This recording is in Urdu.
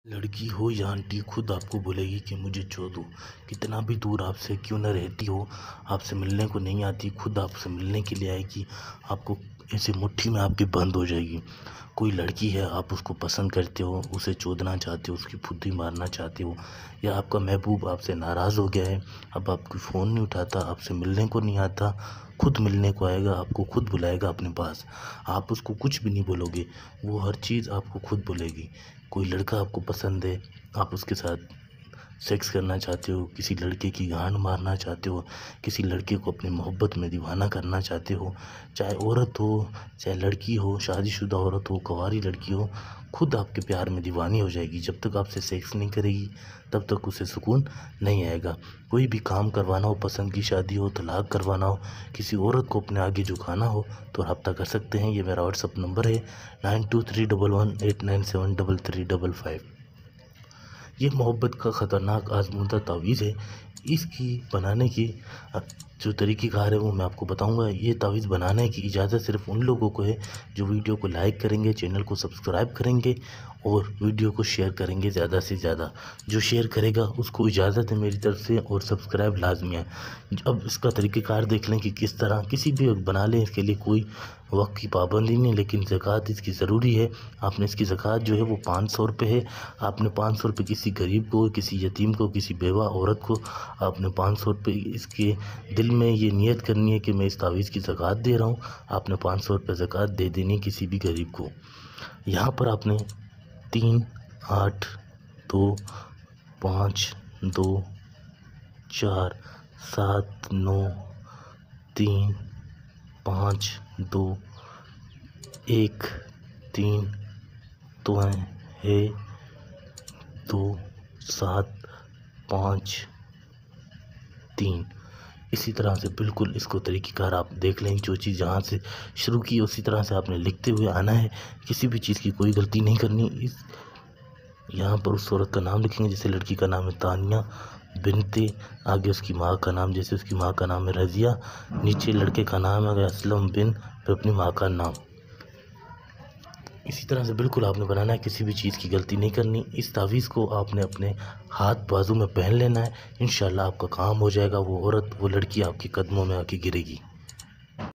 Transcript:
لڑکی ہو یا آنٹی خود آپ کو بولے گی کہ مجھے چھوڑ دو، کتنا بھی دور آپ سے کیوں نہ رہتی ہو، آپ سے ملنے کو نہیں آتی، خود آپ سے ملنے کے لیے آئے گی، آپ کو ایسے مٹھی میں آپ کی بند ہو جائے گی۔ کوئی لڑکی ہے، آپ اس کو پسند کرتے ہو، اسے چودنا چاہتے ہو، اس کی پھدی مارنا چاہتے ہو، یا آپ کا محبوب آپ سے ناراض ہو گیا ہے، اب آپ کی فون نہیں اٹھاتا، آپ سے ملنے کو نہیں آتا، خود ملنے کو آئے گا، آپ کو خود بلائے گا اپنے پاس، آپ اس کو کچھ بھی نہیں بولو گے، وہ ہر چیز آپ کو خود بولے گی۔ کوئی لڑکا آپ کو پسند ہے، آپ اس کے ساتھ سیکس کرنا چاہتے ہو، کسی لڑکے کی گانڈ مارنا چاہتے ہو، کسی لڑکے کو اپنی محبت میں دیوانہ کرنا چاہتے ہو، چاہے عورت ہو، چاہے لڑکی ہو، شادی شدہ عورت ہو، کنواری لڑکی ہو، خود آپ کے پیار میں دیوانی ہو جائے گی۔ جب تک آپ سے سیکس نہیں کرے گی تب تک اسے سکون نہیں آئے گا۔ کوئی بھی کام کروانا ہو، پسند کی شادی ہو، طلاق کروانا ہو، کسی عورت کو اپنے آگے جھکانا ہو تو رابطہ کر سکتے ہیں۔ یہ میرا واٹس ایپ نمبر ہے 923118973355۔ یہ محبت کا خطرناک آزمودہ تعویذ ہے۔ اس کی بنانے کی جو طریقہ کار ہے وہ میں آپ کو بتاؤں گا۔ یہ تعویذ بنانے کی اجازت صرف ان لوگوں کو ہے جو ویڈیو کو لائک کریں گے، چینل کو سبسکرائب کریں گے اور ویڈیو کو شیئر کریں گے زیادہ سے زیادہ۔ جو شیئر کرے گا اس کو اجازت ہے میری طرف سے، اور سبسکرائب لازمی ہے۔ اب اس کا طریقہ کار دیکھ لیں کہ کس طرح کسی بھی وقت بنا لیں، اس کے لیے کوئی وقت کی پابندی نہیں، لیکن زکوٰۃ اس کی ضروری ہے۔ آپ نے اس کی زکوٰۃ جو ہے وہ 500 روپے ہے۔ آپ نے 500 روپے کسی غریب کو، کسی یتیم کو، کسی بیوہ عورت کو آپ نے 500 روپے اس کے دل میں یہ نیت کرنی ہے کہ میں اس تعویذ کی زکوٰۃ دے رہا ہوں۔ آپ نے 500 روپے زکوٰۃ دے دینی کسی بھی غریب کو۔ یہاں پر آپ نے 3 8 2 5 2 4 7 9 3 5 2 1 3 تو ہے 2 7 5 3۔ اسی طرح سے بالکل اس کو طریقہ کار آپ دیکھ لیں، جو چیز جہاں سے شروع کی اسی طرح سے آپ نے لکھتے ہوئے آنا ہے، کسی بھی چیز کی کوئی غلطی نہیں کرنی۔ یہاں پر اس عورت کا نام لکھیں گے، جیسے لڑکی کا نام ہے تانیہ بنت، آگے اس کی ماں کا نام، جیسے اس کی ماں کا نام ہے رضیہ، نیچے لڑکے کا نام ہے اسلم بن، پھر اپنی ماں کا نام۔ اسی طرح سے بالکل آپ نے بنانا ہے، کسی بھی چیز کی غلطی نہیں کرنی۔ اس تعویذ کو آپ نے اپنے ہاتھ بازو میں پہن لینا ہے، انشاءاللہ آپ کا کام ہو جائے گا۔ وہ عورت، وہ لڑکی آپ کے قدموں میں آ کے گرے گی۔